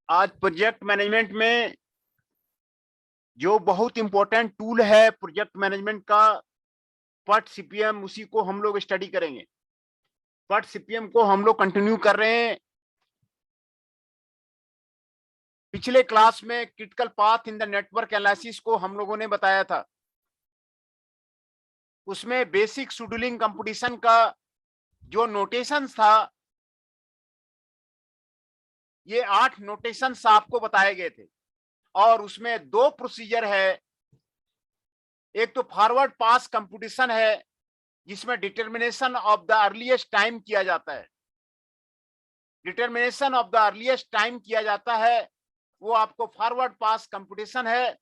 आज project management में जो बहुत इंपॉर्टेंट टूल है प्रोजेक्ट मैनेजमेंट का, पट सीपीएम, उसी को हम लोग स्टडी करेंगे। पट सीपीएम को हम लोग कंटिन्यू कर रहे हैं। पिछले क्लास में critical path in the network analysis को हम लोगों ने बताया था। उसमें बेसिक शेड्यूलिंग कंपटीशन का जो नोटेशन था, ये 8 नोटेशंस आपको बताए गए थे और उसमें 2 प्रोसीजर है। एक तो फॉरवर्ड पास कंपटीशन है जिसमें determination of the earliest time किया जाता है। Determination of the earliest time किया जाता है, वो आपको फॉरवर्ड पास कंपटीशन है।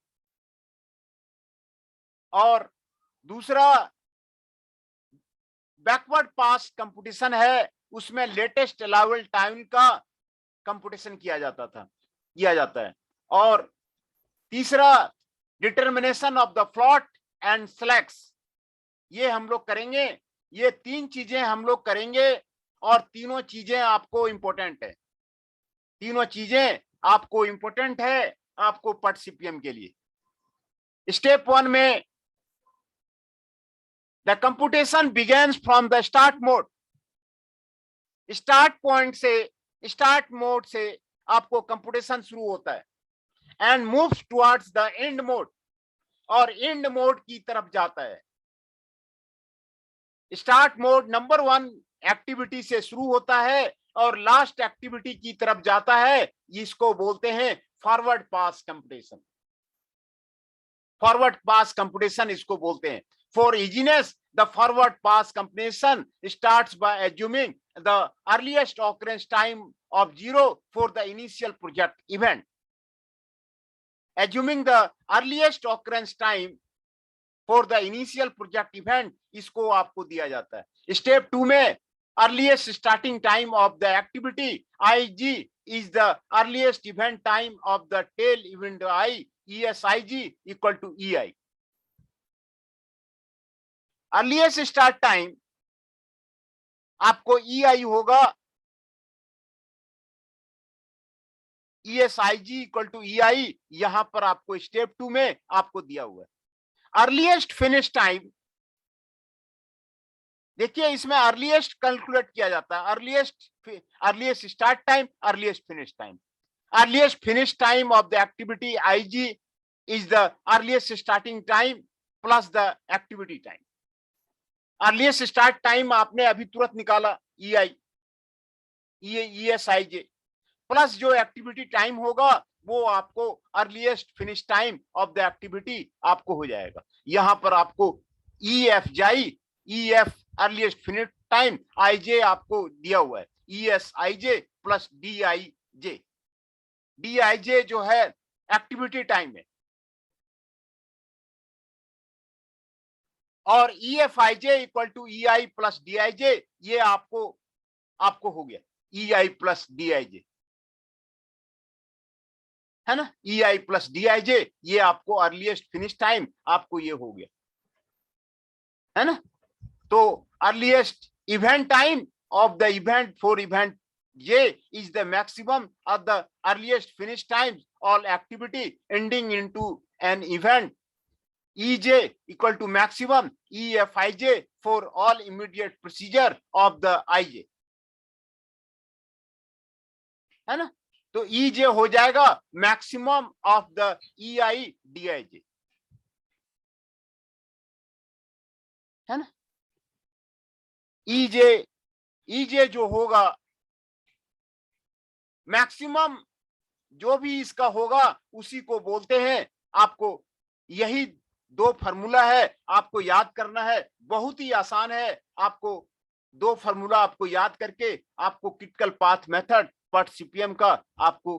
और दूसरा बैकवर्ड पास कंपटीशन है, उसमें लेटेस्ट अलाउबल टाइम का कंपटीशन किया जाता है। और तीसरा determination of the float and slacks, ये हम लोग करेंगे। ये 3 चीजें हम लोग करेंगे और तीनों चीजें आपको इंपॉर्टेंट है। तीनों चीजें आपको इंपॉर्टेंट है आपको पट सीपीएम के लिए। स्टेप 1 में the computation begins from the start mode. Start mode से आपको कंप्यूटेशन शुरू होता है and moves towards the end mode, और एंड मोड की तरफ जाता है। स्टार्ट मोड नंबर 1 एक्टिविटी से शुरू होता है और लास्ट एक्टिविटी की तरफ जाता है। इसको बोलते हैं forward pass computation. Forward pass computation इसको बोलते हैं। For easiness, the forward pass computation starts by assuming the earliest occurrence time of 0 for the initial project event. Assuming the earliest occurrence time for the initial project event, इसको आपको दिया जाता है। Step 2 में earliest starting time of the activity IG is the earliest event time of the tail event I, ESIG equal to EI. earliest start time आपको EI होगा ESIG equal to EI, यहां पर आपको स्टेप 2 में आपको दिया हुआ है। अर्लीस्ट फिनिश टाइम, देखिए इसमें अर्लीस्ट कैलकुलेट किया जाता है। Earliest start time, earliest finish time. Earliest finish time of the activity IG is the earliest starting time plus the activity time. Earliest start time आपने अभी तुरंत निकाला EI, ESIJ प्लस जो एक्टिविटी टाइम होगा वो आपको earliest finish time of the activity आपको हो जाएगा। यहां पर आपको EF earliest finish time, IJ आपको दिया हुआ है ESIJ प्लस DIJ जो है एक्टिविटी टाइम है, और EFIJ equal to EI plus DIJ, ये आपको हो गया EI प्लस DIJ, है ना। EI प्लस DIJ, ये आपको अर्लीस्ट फिनिश टाइम आपको ये हो गया, है ना। तो earliest event time of the event for event J is the maximum of the earliest finish times all activity ending into an event EJ equal to maximum EFIJ for all immediate procedure of the IJ, है ना। तो EJ हो जाएगा maximum of the EI DIJ, है ना। EJ जो होगा maximum, जो भी इसका होगा उसी को बोलते हैं। आपको यही 2 फार्मूला है, आपको याद करना है। बहुत ही आसान है। आपको 2 फार्मूला आपको याद करके आपको क्रिटिकल पाथ मेथड पट सीपीएम का आपको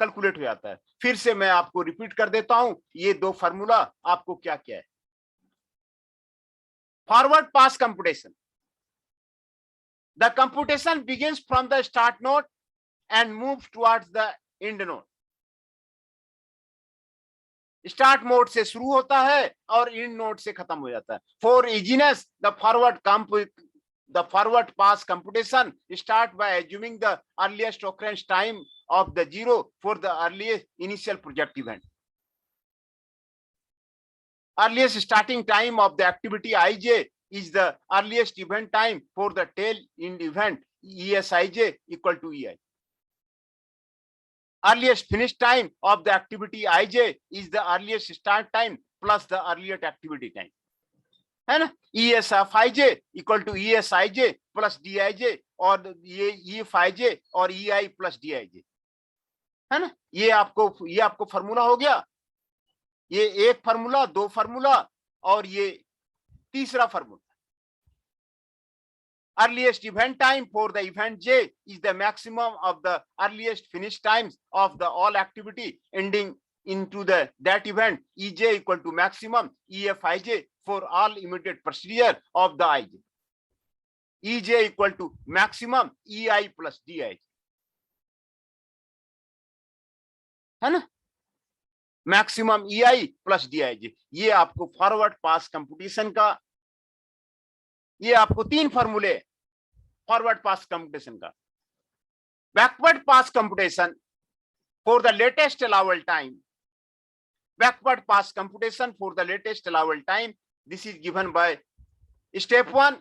कैलकुलेट हो जाता है। फिर से मैं आपको रिपीट कर देता हूं, ये 2 फार्मूला आपको क्या क्या है। Forward pass computation, the computation begins from the start node and move towards the end node. Start mode से शुरू होता है और एंड नोड से खत्म हो जाता है। For easiness, the forward the forward pass computation start by assuming the earliest occurrence time of the zero for the earliest initial project event. Earliest starting time of the activity ij is the earliest event time for the tail end event esij equal to ei. Earliest finish time of the activity ij is the earliest start time plus the earliest activity time, है ना. ES of ij equal to ES ij plus dij और ये EF ij और EI plus dij, है ना. ये आपको formula हो गया. ये एक फार्मूला, दो फार्मूला और ये तीसरा formula. Earliest event time for the event j is the maximum of the earliest finish times of the all activity ending into that event ej equal to maximum ef ij for all immediate procedure of the ij. ej equal to maximum ei plus dij, है ना. Maximum ei plus dij. ये आपको forward pass computation का, ये आपको तीन फॉर्मूले forward pass computation का. Backward pass computation for the latest allowable time. Backward pass computation for the latest allowable time. This is given by step 1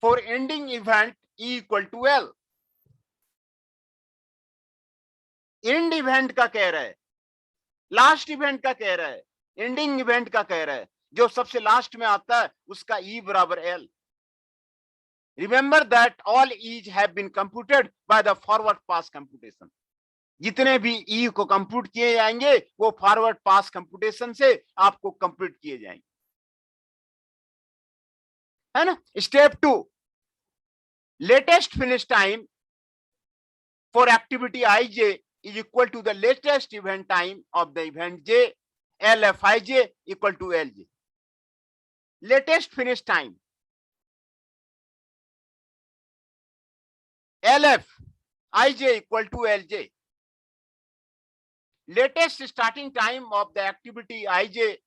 for ending event e equal to l. End event का कह रहा है, last event का कह रहा है, ending event का कह रहा है. जो सबसे लास्ट में आता है उसका e बराबर l. Remember that all e's have been computed by the forward pass computation. जितने भी e को कंप्यूट किए जाएंगे वो फॉरवर्ड पास कंप्यूटेशन से आपको कंप्यूट किए जाएंगे, है ना. Step 2 latest finish time for activity ij is equal to the latest event time of the event j lfij equal to lj. Latest finish time lf ij equal to lj. Latest starting time of the activity ij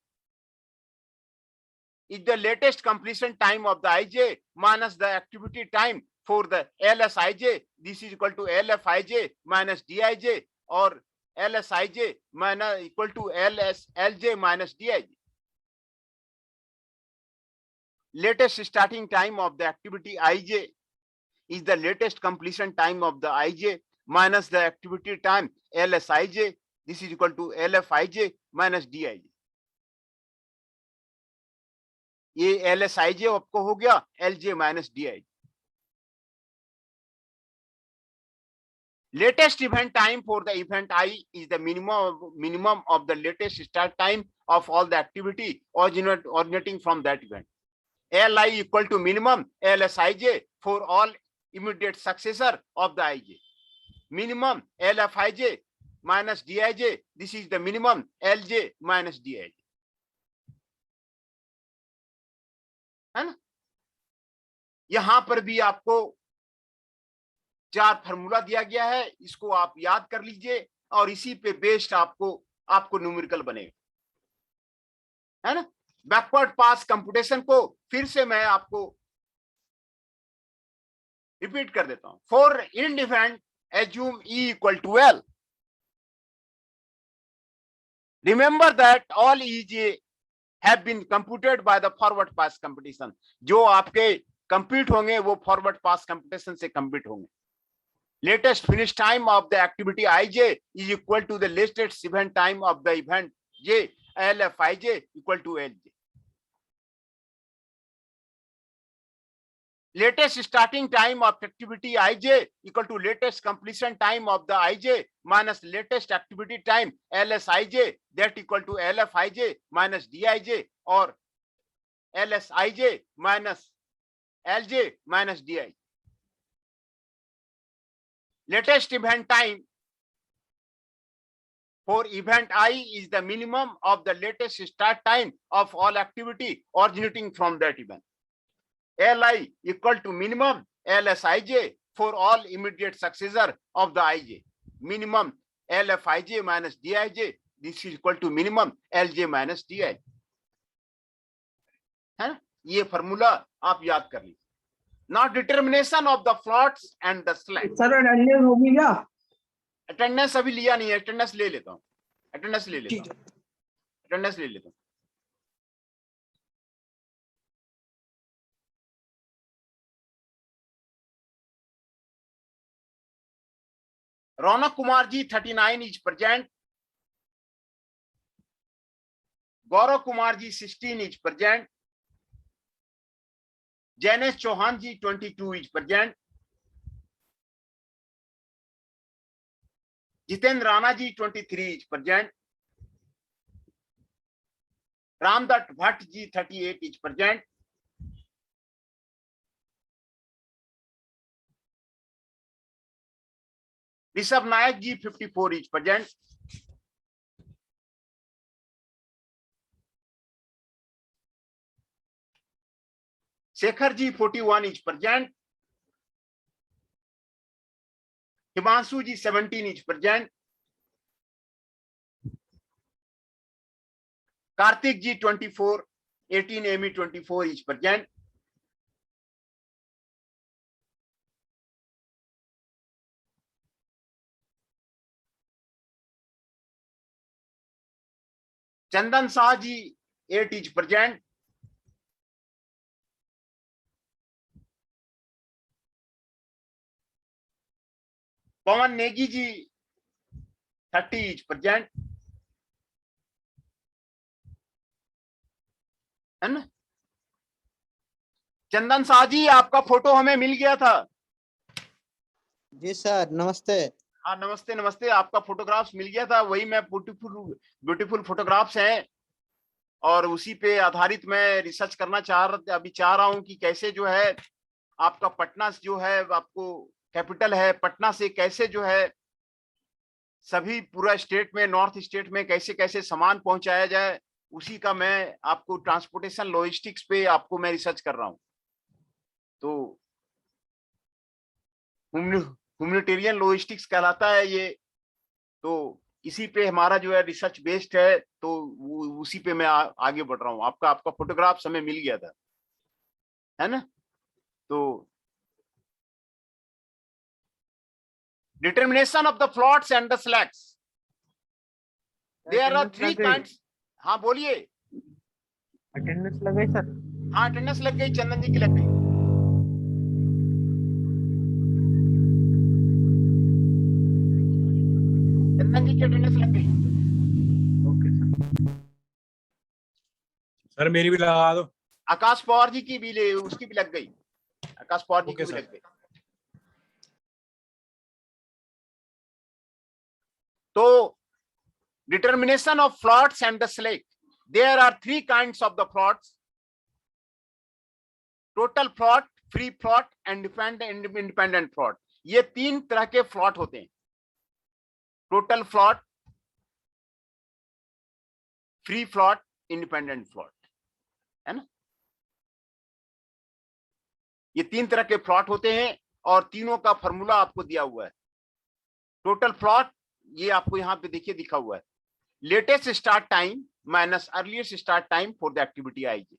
is the latest completion time of the ij minus the activity time for the lsij. This is equal to lfij minus dij or lsij minus equal to lj minus dij. Latest starting time of the activity ij is the latest completion time of the ij minus the activity time lsij. This is equal to lfij minus dij. ये lsij आपको हो गया lj minus dij. Latest event time for the event I is the minimum of the latest start time of all the activity originating from that event. Li equal to minimum lsij for all immediate successor of the ij. Minimum lfij minus dij. This is the minimum lj minus dij, है ना. यहां पर भी आपको 4 formula दिया गया है, इसको आप याद कर लीजिए और इसी पे बेस्ड आपको न्यूमेरिकल बनेगा, है ना. बैकवर्ड पास कंप्यूटेशन को फिर से मैं आपको रिपीट कर देता हूं. For end event assume e equal to l. Remember that all ej have been computed by the forward pass computation. जो आपके कंप्यूट होंगे वो फॉरवर्ड पास कंप्यूटेशन से कंप्यूट होंगे. Latest finish time of the activity ij is equal to the latest event time of the event j lfij equal to lj. Latest starting time of activity ij equal to latest completion time of the ij minus latest activity time lsij, that equal to lfij minus dij or lsij minus lj minus dij. Latest event time for event I is the minimum of the latest start time of all activity originating from that event. Li equal to minimum lsij for all immediate successor of the ij. Minimum lfij minus dij. This is equal to minimum lj minus di, है ना. ये formula आप याद कर लीजिए. Now determination of the plots and the slack. Sir attendance होगी क्या? Attendance अभी लिया नहीं है, अटेंडेंस ले लेता हूँ, अटेंडेंस ले लेता हूँ, अटेंडेंस ले लेता हूँ। Raunak Kumar ji 39 is present, Gaurav Kumar ji 16 is present, Jainesh Chauhan ji 22 is present, Jitendra Rana ji 23 is present, Ramdatt Bhatt ji 38 is present, Rishabh Nayak ji 54 is present, Shekhar ji 41 is present, Himanshu ji 17 is present, Kartik ji 24, 18 एमी 24 is present, Chandan Shah ji 8 is present, Pawan Negi ji 30 is present, है ना? चंदन शाह जी आपका फोटो हमें मिल गया था। जी सर नमस्ते। हाँ नमस्ते नमस्ते, आपका फोटोग्राफ्स मिल गया था, वही मैं ब्यूटीफुल फोटोग्राफ्स हैं और उसी पे आधारित मैं रिसर्च करना चाह रहा हूं कि कैसे जो है आपका पटना जो है आपको कैपिटल है, पटना से कैसे जो है सभी पूरा स्टेट में, नॉर्थ स्टेट में कैसे कैसे सामान पहुंचाया जाए, उसी का मैं आपको ट्रांसपोर्टेशन लॉजिस्टिक्स पे आपको मैं रिसर्च कर रहा हूं। तो ह्यूमैनिटेरियन लॉजिस्टिक्स कहलाता है ये, तो इसी पे हमारा जो है रिसर्च बेस्ड है, तो उसी पे मैं आगे बढ़ रहा हूँ। आपका फोटोग्राफ हमें मिल गया था, है ना? तो determination of the floats and the slacks, there are 3 kinds. हाँ बोलिए। अटेंडेंस लग गई सर? हाँ अटेंडेंस लग गई, चंदन जी की लग गई। चंदन जी की अटेंडेंस लग गई। Okay sir. सर मेरी भी लगा दो। आकाश पवार जी की भी उसकी भी लग गई, आकाश पवार जी की भी लग गई। तो determination of plots and the slack, there are 3 kinds of the plots: total plot, free plot and independent plot। ये 3 तरह के प्लॉट होते हैं, total plot, free plot, independent plot, है ना? ये 3 तरह के प्लॉट होते हैं और तीनों का फॉर्मूला आपको दिया हुआ है। टोटल प्लॉट ये आपको यहाँ पे देखिए दिखा हुआ है, latest start time minus earliest start time for the activity IJ.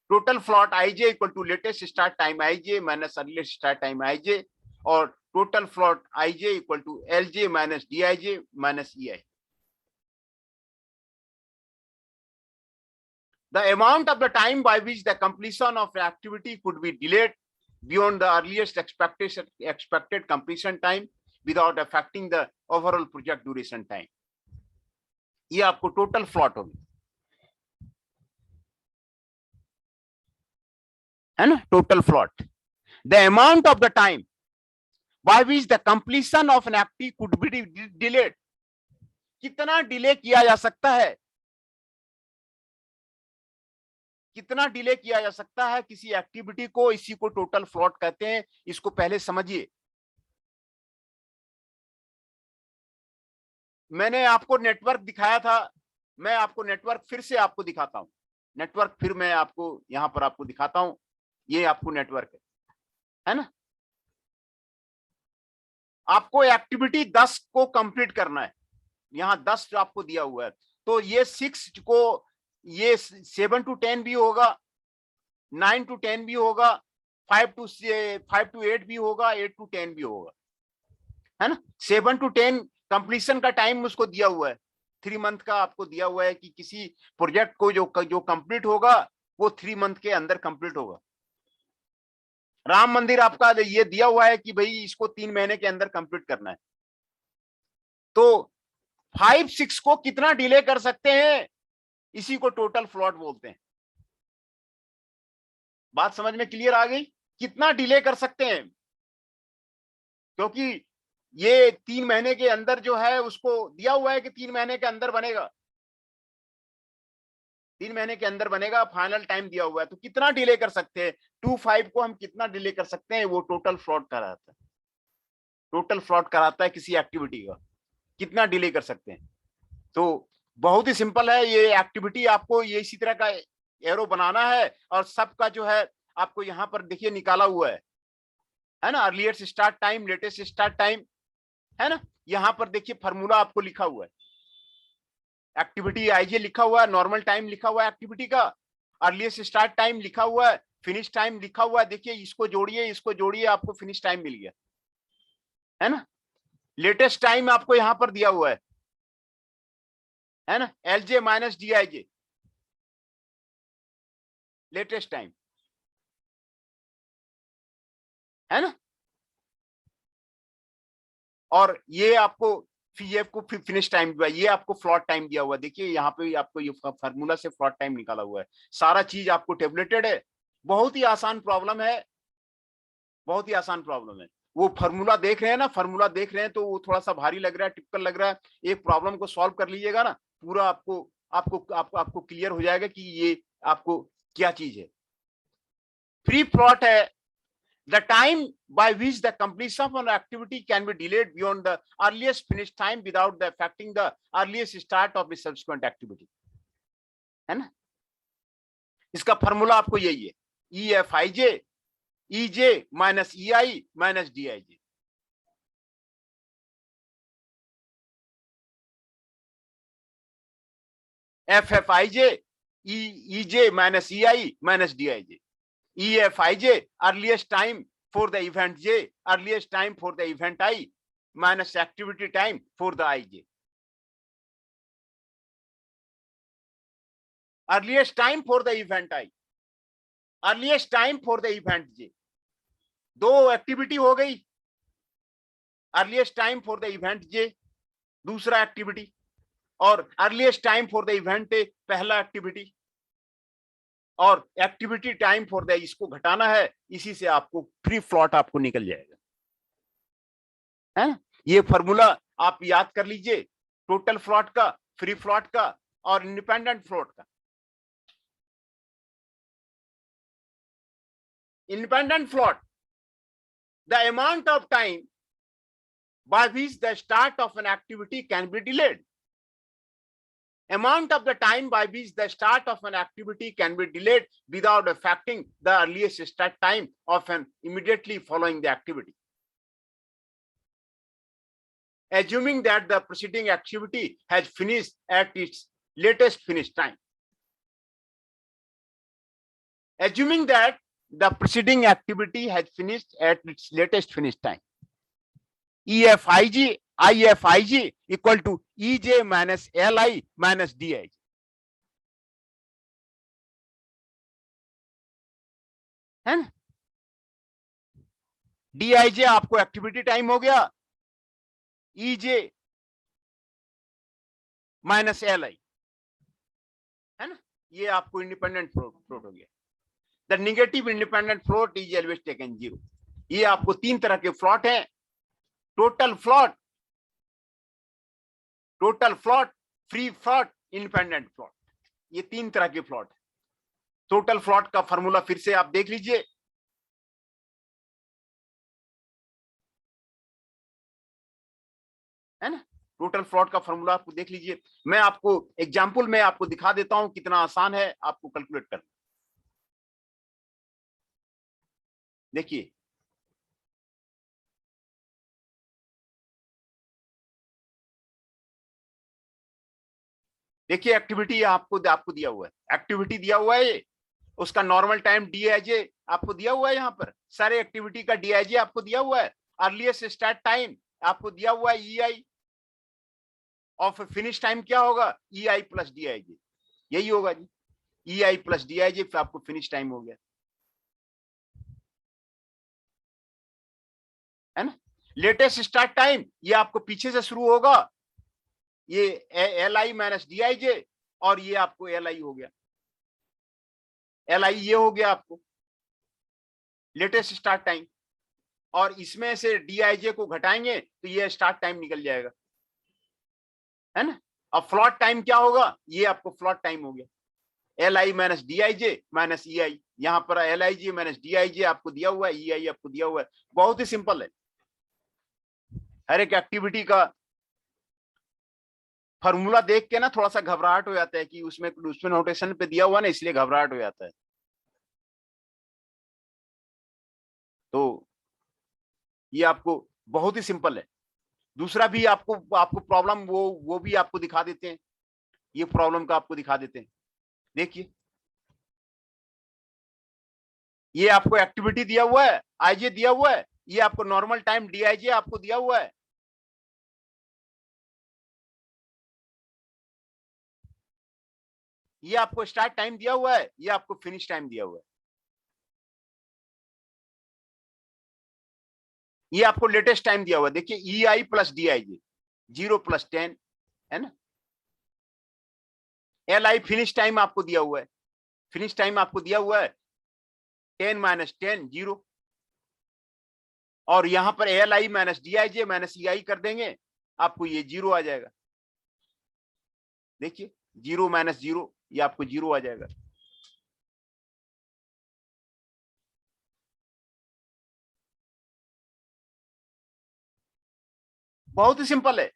Total float IJ equal to latest start time IJ minus earliest start time IJ, और total float IJ equal to LJ minus DIJ minus EI. The amount of the time by which the completion of the activity could be delayed beyond the earliest expected completion time without affecting the overall project duration time, ये आपको total plot होगी, है ना? Total plot, the amount of the time by which the completion of an activity could be delayed, कितना delay किया जा सकता है, कितना डिले किया जा सकता है किसी एक्टिविटी को, इसी को टोटल प्लॉट कहते हैं। इसको पहले समझिए। मैंने आपको नेटवर्क दिखाया था, मैं आपको नेटवर्क फिर से आपको दिखाता हूं। नेटवर्क फिर मैं आपको यहां पर आपको दिखाता हूं, ये आपको नेटवर्क है ना? आपको एक्टिविटी 10 को कंप्लीट करना है, यहां 10 आपको दिया हुआ है, तो ये 6 को, ये 7 to 10 भी होगा, 9 to 10 भी होगा, 5 to 8 भी होगा, 8 to 10 भी होगा, है ना। 7 to 10 कंप्लीशन का टाइम उसको दिया हुआ है, 3 मंथ का आपको दिया हुआ है कि किसी प्रोजेक्ट को जो कंप्लीट होगा वो 3 मंथ के अंदर कंप्लीट होगा। राम मंदिर आपका ये दिया हुआ है कि भाई इसको 3 महीने के अंदर कंप्लीट करना है। तो 5-6 को कितना डिले कर सकते हैं, इसी को टोटल फ्लॉट बोलते हैं। बात समझ में क्लियर आ गई? कितना डिले कर सकते हैं, क्योंकि ये 3 महीने के अंदर जो है उसको दिया हुआ है कि 3 महीने के अंदर बनेगा, 3 महीने के अंदर बनेगा, फाइनल टाइम दिया हुआ है। तो कितना डिले कर सकते हैं, 2-5 को हम कितना डिले कर सकते हैं, वो टोटल फ्लॉट कराता है। टोटल फ्लॉट कराता है किसी एक्टिविटी का, कितना डिले कर सकते हैं। तो बहुत ही सिंपल है ये एक्टिविटी, आपको ये इसी तरह का एरो बनाना है और सबका जो है आपको यहाँ पर देखिए निकाला हुआ है ना। Earliest start time, latest start time, है ना। यहाँ पर देखिए फार्मूला आपको लिखा हुआ है, एक्टिविटी आईजे लिखा हुआ है, नॉर्मल टाइम लिखा हुआ है एक्टिविटी का, अर्लीस्ट स्टार्ट टाइम लिखा हुआ है, फिनिश टाइम लिखा हुआ है। देखिए इसको जोड़िए आपको फिनिश टाइम मिल गया, है ना। लेटेस्ट टाइम आपको यहाँ पर दिया हुआ है ना, LJ minus DIJ, latest time, है ना। और ये आपको FF को फिनिश टाइम दिया, ये आपको फ्लॉट टाइम दिया हुआ है। देखिए यहाँ पे आपको ये फार्मूला से फ्लॉट टाइम निकाला हुआ है, सारा चीज आपको टेबलेटेड है। बहुत ही आसान प्रॉब्लम है, बहुत ही आसान प्रॉब्लम है। वो फार्मूला देख रहे हैं ना, फार्मूला देख रहे हैं तो वो थोड़ा सा भारी लग रहा है, टिपिकल लग रहा है। एक प्रॉब्लम को सॉल्व कर लीजिएगा ना, पूरा आपको आपको आपको आपको क्लियर हो जाएगा कि ये आपको क्या चीज है। फ्री फ्लॉट है the time by which the completion of an activity can be delayed beyond the earliest finish time without the affecting the earliest start of the subsequent activity, है ना। इसका फार्मूला आपको यही है, EFIJ EJ minus EI minus DIJ। FFIJ EJ minus EI minus DIJ। EFIJ earliest time for the event J, earliest time for the event I minus activity time for the IJ। earliest time for the event I, earliest time for the event J, दो activity हो गई। earliest time for the event J दूसरा activity, और earliest time for the event A पहला activity, और activity time for the इसको घटाना है, इसी से आपको फ्री फ्लॉट आपको निकल जाएगा, है। ये फॉर्मूला आप याद कर लीजिए, टोटल फ्लॉट का, फ्री फ्लॉट का और इंडिपेंडेंट फ्लॉट का। Independent float, the amount of time by which the start of an activity can be delayed, amount of the time by which the start of an activity can be delayed without affecting the earliest start time of an immediately following the activity, assuming that the preceding activity has finished at its latest finish time, assuming that the preceding activity has finished at its latest finish time, EFIG IFIG equal to EJ minus LI minus DIJ, है ना। DIJ आपको activity time हो गया, EJ minus LI, है ना। ये आपको independent float हो गया। The negative independent float is always taken 0। ये आपको 3 तरह के फ्लॉट हैं, total float, free float, independent float, ये 3 तरह के फ्लॉट है। टोटल फ्लॉट का फॉर्मूला फिर से आप देख लीजिए, है ना। टोटल फ्लॉट का फॉर्मूला आपको देख लीजिए, मैं आपको एग्जांपल में आपको दिखा देता हूं कितना आसान है आपको कैलकुलेट करना। देखिए एक्टिविटी आपको दिया हुआ है, एक्टिविटी दिया हुआ है, उसका नॉर्मल टाइम डीआईजे आपको दिया हुआ है, यहाँ पर सारे एक्टिविटी का डीआईजे आपको दिया हुआ है, अर्लीस्ट स्टार्ट टाइम आपको दिया हुआ है ईआई, और फिनिश टाइम क्या होगा, ईआई प्लस डीआईजे, यही होगा जी, ईआई प्लस डीआईजे, फिर आपको फिनिश टाइम हो गया, है ना। लेटेस्ट स्टार्ट टाइम ये आपको पीछे से शुरू होगा, ये एल आई माइनस डीआईजे, और ये आपको एल आई हो गया, एल आई ये हो गया आपको लेटेस्ट स्टार्ट टाइम, और इसमें से डीआईजे को घटाएंगे तो ये स्टार्ट टाइम निकल जाएगा, है ना। अब फ्लॉट टाइम क्या होगा, ये आपको फ्लॉट टाइम हो गया, L I minus DIJ minus EI, यहां पर एल आई जी माइनस डीआईजे आपको दिया हुआ है, ईआई आपको दिया हुआ है, बहुत ही सिंपल है। हर एक एक्टिविटी का फॉर्मूला देख के ना थोड़ा सा घबराहट हो जाता है कि उसमें नोटेशन पे दिया हुआ ना, इसलिए घबराहट हो जाता है। तो ये आपको बहुत ही सिंपल है। दूसरा भी आपको प्रॉब्लम वो भी आपको दिखा देते हैं, ये प्रॉब्लम का आपको दिखा देते हैं। देखिए ये आपको एक्टिविटी दिया हुआ है, आईजे दिया हुआ है, ये आपको नॉर्मल टाइम डीआईजे आपको दिया हुआ है, ये आपको स्टार्ट टाइम दिया हुआ है, ये आपको फिनिश टाइम दिया हुआ है, ये आपको लेटेस्ट टाइम दिया हुआ है। देखिए ई आई प्लस डीआईजे 0 + 10, है ना। एल आई फिनिश टाइम आपको दिया हुआ है, फिनिश टाइम आपको दिया हुआ है 10 - 10 0, और यहां पर L I minus DIJ minus ई आई कर देंगे, आपको ये 0 आ जाएगा। देखिए 0 - 0 ये आपको 0 आ जाएगा। बहुत ही सिंपल है,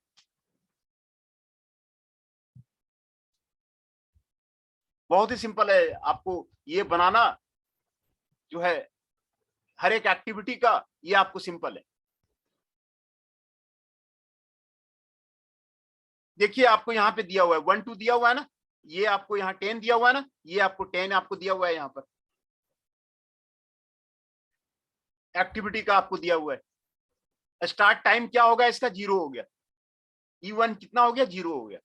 बहुत ही सिंपल है। आपको ये बनाना जो है हर एक एक्टिविटी का, ये आपको सिंपल है। देखिए आपको यहाँ पे दिया हुआ है 1 2 दिया हुआ है ना, ये आपको यहाँ 10 दिया हुआ है ना, ये आपको 10 आपको दिया हुआ है, यहाँ पर एक्टिविटी का आपको दिया हुआ है। स्टार्ट टाइम क्या होगा इसका, 0 हो गया, E1 कितना हो गया, 0 हो गया,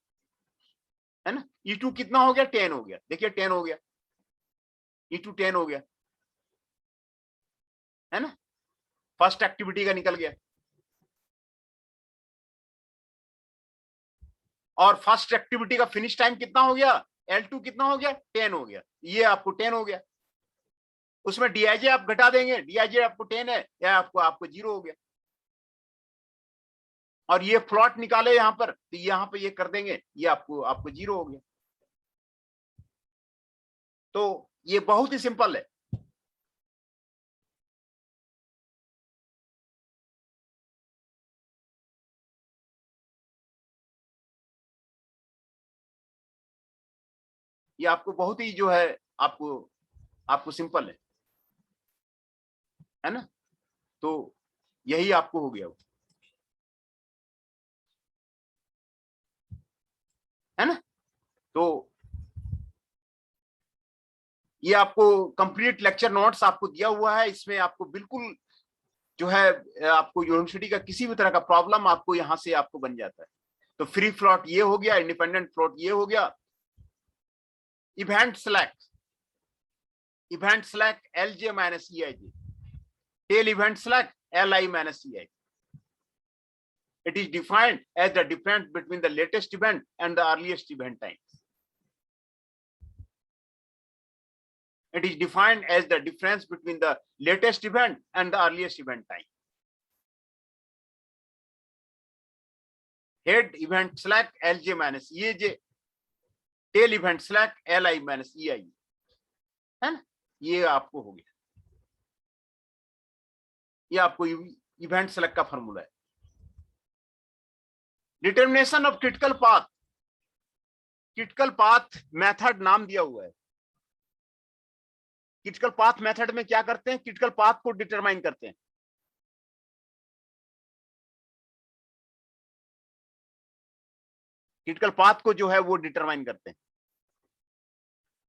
है ना। E2 कितना हो गया, 10 हो गया, देखिए 10 हो गया, E2 10 हो गया, है ना। फर्स्ट एक्टिविटी का निकल गया, और फर्स्ट एक्टिविटी का फिनिश टाइम कितना हो गया, L2 कितना हो गया, 10 हो गया, ये आपको 10 हो गया। उसमें डीआईजे आप घटा देंगे, डीआईजे आपको 10 है, या आपको 0 हो गया, और ये प्लॉट निकाले यहाँ पर, तो यहाँ पे ये कर देंगे, ये आपको 0 हो गया। तो ये बहुत ही सिंपल है। ये आपको बहुत ही जो है आपको आपको सिंपल है ना। तो यही आपको हो गया, है ना। तो ये आपको कंप्लीट लेक्चर नोट्स आपको दिया हुआ है, इसमें आपको बिल्कुल जो है आपको यूनिवर्सिटी का किसी भी तरह का प्रॉब्लम आपको यहाँ से आपको बन जाता है। तो फ्री फ्लॉट ये हो गया, इंडिपेंडेंट फ्लॉट ये हो गया, event slack LJ minus EIJ, tail event slack LI minus EI. It is defined as the difference between the latest event and the earliest event time. It is defined as the difference between the latest event and the earliest event time. Head event select LJ minus EJ, tail event select LI minus EI, है ना। ये आपको हो गया, ये आपको event select का formula है। Determination of critical path method नाम दिया हुआ है। क्रिटिकल पाथ मेथड में क्या करते हैं, क्रिटिकल पाथ को डिटरमाइन करते हैं। क्रिटिकल पाथ को जो है वो डिटरमाइन करते हैं।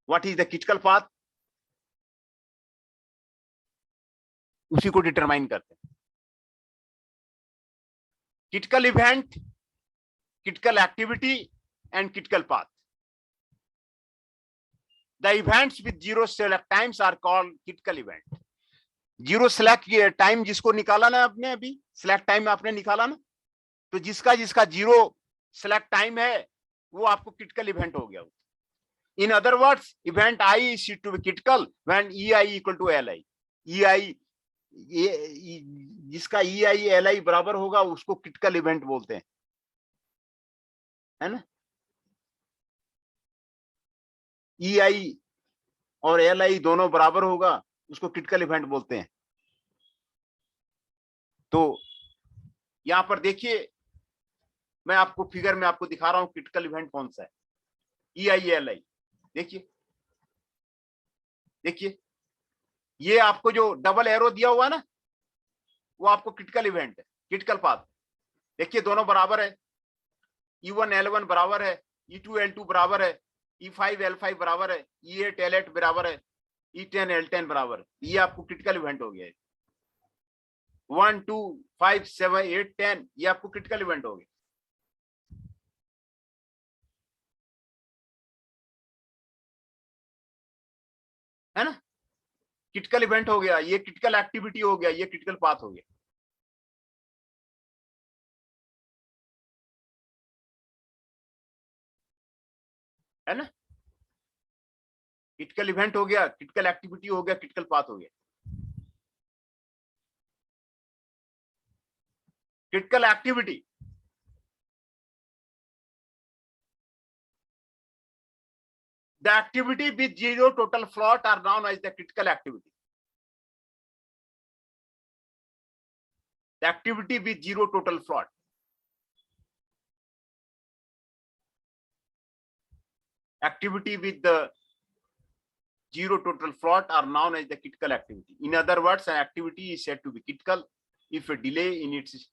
What is the critical path, उसी को डिटरमाइन करते हैं। Critical event, critical activity and critical path. The events with zero select times are called critical event. Zero select time जिसको निकाला ना आपने, अभी select टाइम आपने निकाला ना, तो जिसका जिसका जीरो select टाइम है वो आपको critical event हो गया। In other words, event I is to be critical when EI equal to LI. EI जिसका EI LI बराबर होगा उसको critical event बोलते हैं, है ना। EI और LI दोनों बराबर होगा उसको क्रिटिकल इवेंट बोलते हैं। तो यहां पर देखिए, मैं आपको फिगर में आपको दिखा रहा हूं क्रिटिकल इवेंट कौन सा है। EI LI देखिए, देखिए ये आपको जो डबल एरो दिया हुआ है ना, वो आपको क्रिटिकल इवेंट है, क्रिटिकल पाथ। देखिए दोनों बराबर है, E1 L1 बराबर है, E2 L2 बराबर है, E5 L5 बराबर है, E8 L8 बराबर है, E10 L10 बराबर है। ये आपको क्रिटिकल इवेंट हो गया है। 1 2 5 7 8 10 ये आपको क्रिटिकल इवेंट हो गया। है ना, क्रिटिकल इवेंट हो गया, ये क्रिटिकल एक्टिविटी हो गया, ये क्रिटिकल पाथ हो गया। है ना, क्रिटिकल इवेंट हो गया, क्रिटिकल एक्टिविटी हो गया, क्रिटिकल पाथ हो गया। Critical activity, the activity with zero total float are known as the critical activity. The activity with zero total float. Activity with the zero total float are known as the critical activity. In other words, an activity is said to be critical if a delay in its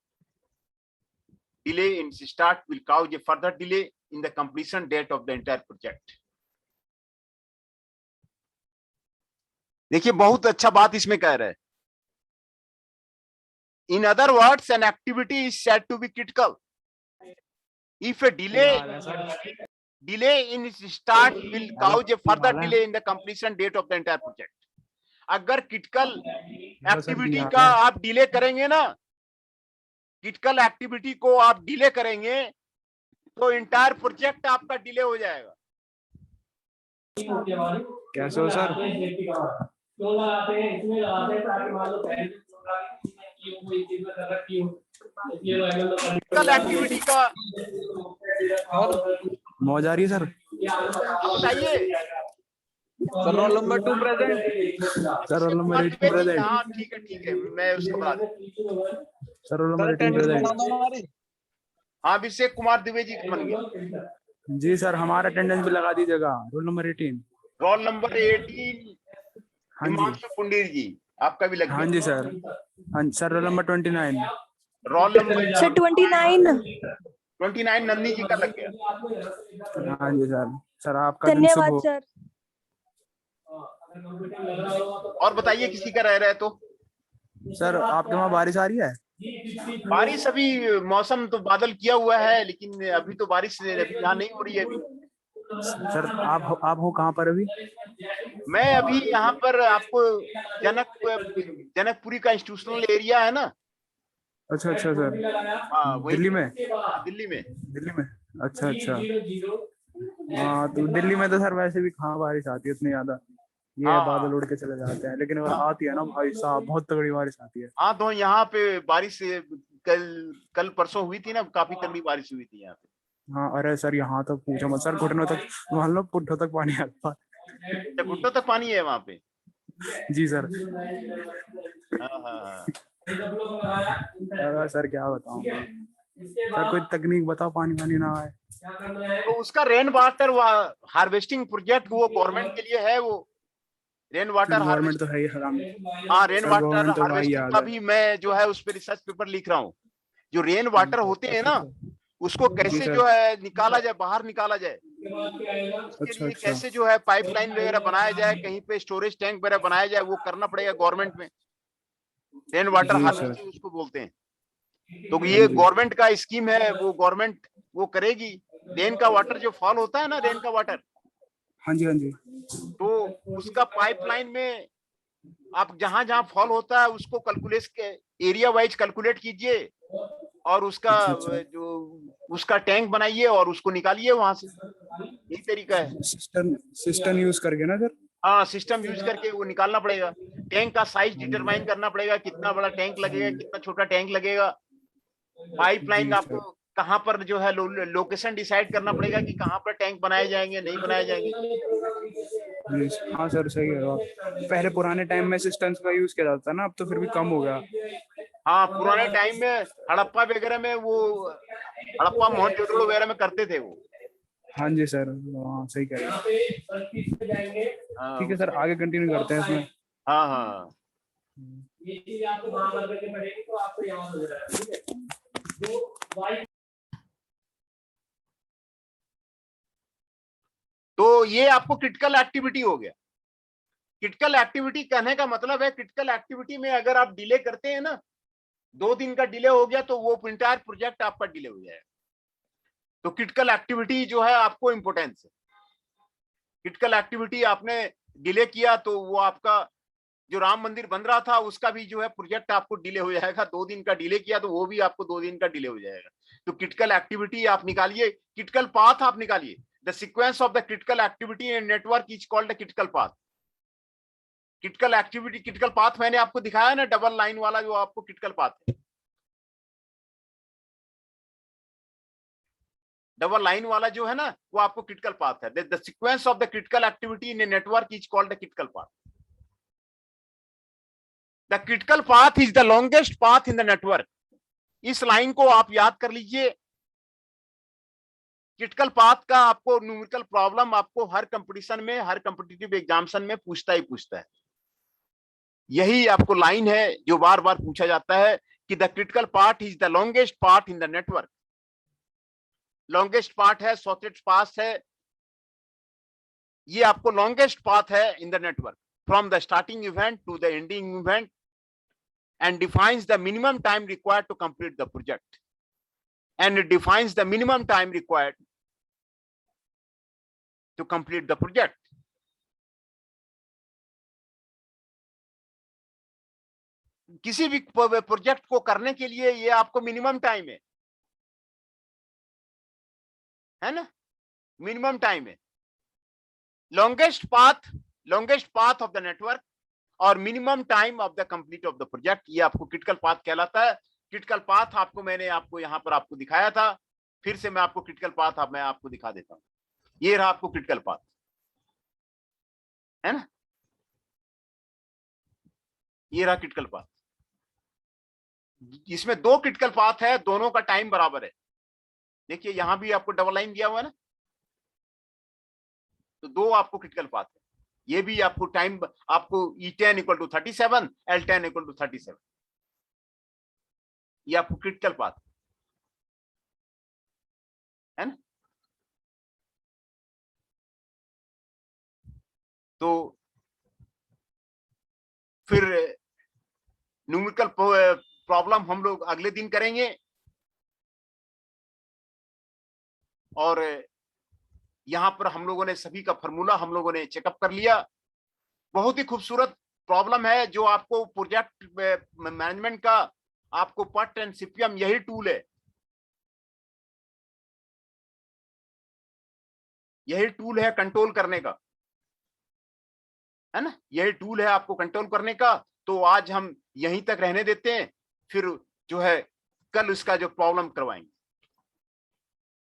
start will cause a further delay in the completion date of the entire project. देखिए बहुत अच्छा बात इसमें कह रहे हैं। In other words, an activity is said to be critical if a delay in its start will cause a further delay in the completion date of the entire project. अगर critical activity का आप delay करेंगे ना, critical activity को आप delay करेंगे तो entire project आपका डिले हो जाएगा। कैसे हो सर? क्यों लगाते हैं, इसमें लगाते हैं ताकि मान लो पहले क्रिटिकल एक्टिविटी का मौज आ रही है सर? बताइए। Sir roll number 2 present. Sir roll number 8 present. हाँ ठीक है, मैं उसको बता दूं। Sir roll number 18 present. हाँ, अभिषेक कुमार द्विवेदी बन गया। जी सर, हमारा अटेंडेंस भी लगा दीजिएगा। Roll number 18। Roll number 18 Himanshu Pundir ji, आपका भी लग गया। हाँ जी सर। हाँ sir, roll number 29। Roll number sir 29 Nandi ji का लग गया। हाँ जी सर। सर आपका दिन शुभ धन्यवाद हो। सर। और बताइए किसी का रह रहा है तो। सर आपके वहाँ बारिश आ रही है? बारिश अभी मौसम तो बादल किया हुआ है, लेकिन अभी तो बारिश यहाँ नहीं हो रही है अभी। सर आप हो कहाँ पर अभी? मैं अभी यहाँ पर आपको जनकपुरी का इंस्टीट्यूशनल एरिया है ना। अच्छा सर। हाँ, दिल्ली में? दिल्ली में। अच्छा। हाँ तो दिल्ली में तो सर वैसे भी कहाँ बारिश आती है इतनी ज्यादा, ये हाँ, बादल उड़ के चले जाते हैं, लेकिन अगर आती है ना भाई साहब बहुत तगड़ी बारिश आती है। हाँ, तो यहाँ पे बारिश कल परसों हुई थी ना, काफी तगड़ी बारिश हुई थी यहाँ पे। हाँ अरे सर यहाँ तो पूछो मत सर, घुटनों तक मान लो पुट्ठों तक पानी आता है। घुटनों तक पानी है वहाँ पे? जी सर। हाँ। सर क्या बताऊँ सर, कोई तकनीक बताओ पानी ना आए। तो उसका रेन वाटर हार्वेस्टिंग प्रोजेक्ट वो गवर्नमेंट के लिए है। वो रेन वाटर गवर्नमेंट तो है ही हराम। हाँ, रेन वाटर गवर्नमेंट तो भाई हार्वेस्टिंग याद का है। भी मैं जो है उस पर रिसर्च पेपर लिख रहा हूँ। जो रेन वाटर होते हैं ना, उसको कैसे जो है निकाला जाए, बाहर निकाला जाए, उसके लिए कैसे जो है पाइपलाइन वगैरह बनाया जाए, कहीं पे स्टोरेज टैंक वगैरह बनाया जाए, वो करना पड़ेगा गवर्नमेंट में। रेन वाटर जी, हार्वेस्टिंग सर। उसको बोलते हैं। तो ये जी। गवर्नमेंट का स्कीम है, वो गवर्नमेंट वो करेगी। रेन का वाटर जो फॉल होता है ना, रेन का वाटर, हाँ जी, हाँ जी। तो उसका पाइपलाइन में आप जहां जहां फॉल होता है उसको कैलकुलेट के एरिया वाइज कैलकुलेट कीजिए और उसका अच्छा, अच्छा। जो उसका टैंक बनाइए और उसको निकालिए वहां से। यही तरीका है। सिस्टम सिस्टम यूज करके ना सर? हाँ, सिस्टम यूज करके वो निकालना पड़ेगा। टैंक का साइज हाँ डिटरमाइन जी, करना पड़ेगा, कितना बड़ा टैंक लगेगा, हाँ कितना छोटा टैंक लगेगा। जी। पाइपलाइन जी आपको सर। कहाँ पर जो है लोकेशन डिसाइड करना पड़ेगा कि कहाँ पर टैंक बनाए जाएंगे, नहीं बनाए जाएंगे। जी, हाँ सर, सही कह रहे हो आप। पहले पुराने टाइम में सिस्टम्स का यूज किया जाता था ना, अब तो फिर भी कम हो गया। हाँ, पुराने टाइम में हड़प्पा वगैरह में वो हड़प्पा मोहनजोदड़ो वगैरह में करते थे वो। हाँ जी सर, हाँ सही कह रहे हैं। हाँ ठीक है सर, उसमें। आगे कंटिन्यू करते हैं इसमें। हाँ हाँ। ये चीज आपको वहां पर करके पड़ेगी तो आपको यहाँ हो जाएगा, ठीक है। जो वाई तो ये आपको क्रिटिकल एक्टिविटी हो गया। क्रिटिकल एक्टिविटी कहने का मतलब है, क्रिटिकल एक्टिविटी में अगर आप डिले करते हैं ना, 2 दिन का डिले हो गया तो वो इंटायर प्रोजेक्ट आपका डिले हो जाएगा। तो क्रिटिकल एक्टिविटी जो है आपको इंपोर्टेंस है। क्रिटिकल एक्टिविटी आपने डिले किया तो वो आपका जो राम मंदिर बन रहा था उसका भी जो है प्रोजेक्ट आपको डिले हो जाएगा। 2 दिन का डिले किया तो वो भी आपको 2 दिन का डिले हो जाएगा। तो क्रिटिकल एक्टिविटी आप निकालिए, क्रिटिकल पाथ आप निकालिए। The sequence of the critical activity in network is called the critical path. Critical activity, critical path मैंने आपको दिखाया ना, डबल लाइन वाला जो आपको क्रिटिकल पाथ है। डबल लाइन वाला जो है ना, वो आपको क्रिटिकल पाथ है। The sequence of the critical activity in a network is called the critical path. The critical path is the longest path in the network. इस लाइन को आप याद कर लीजिए। क्रिटिकल पाथ का आपको न्यूमेरिकल प्रॉब्लम आपको हर कंपटीशन में, हर कॉम्पिटिटिव एग्जामिनेशन में पूछता ही पूछता है। यही आपको लाइन है जो बार बार पूछा जाता है कि the critical part is the longest part in the network. Longest part है, शॉर्टेस्ट पाथ है, ये आपको लॉन्गेस्ट पाथ है in the network from the starting event to the ending event and defines the minimum time required to complete the project, and it defines the minimum time required to complete the project. किसी भी project को करने के लिए ये आपको minimum time है ना, मिनिमम टाइम है। Longest path of the network और minimum time of the complete of the project, ये आपको क्रिटिकल पाथ कहलाता है। क्रिटिकल पाथ आपको मैंने आपको यहां पर आपको दिखाया था, फिर से मैं आपको क्रिटिकल पाथ मैं आपको दिखा देता हूं। ये रहा आपको क्रिटिकल पाथ, है ना, ये रहा क्रिटिकल पाथ। इसमें 2 क्रिटिकल पाथ है, दोनों का टाइम बराबर है। देखिए यहां भी आपको डबल लाइन दिया हुआ है ना, तो 2 आपको क्रिटिकल पाथ है। ये भी आपको टाइम आपको E10 equal to 37, L10 equal to 37, ये आपको क्रिटिकल पाथ है ना। तो फिर न्यूमेरिकल प्रॉब्लम हम लोग अगले दिन करेंगे। और यहां पर हम लोगों ने सभी का फॉर्मूला हम लोगों ने चेकअप कर लिया। बहुत ही खूबसूरत प्रॉब्लम है जो आपको प्रोजेक्ट मैनेजमेंट का आपको पट एंड सीपीएम यही टूल है, यही टूल है कंट्रोल करने का, है ना, यही टूल है आपको कंट्रोल करने का। तो आज हम यहीं तक रहने देते हैं, फिर जो है कल उसका जो प्रॉब्लम करवाएंगे।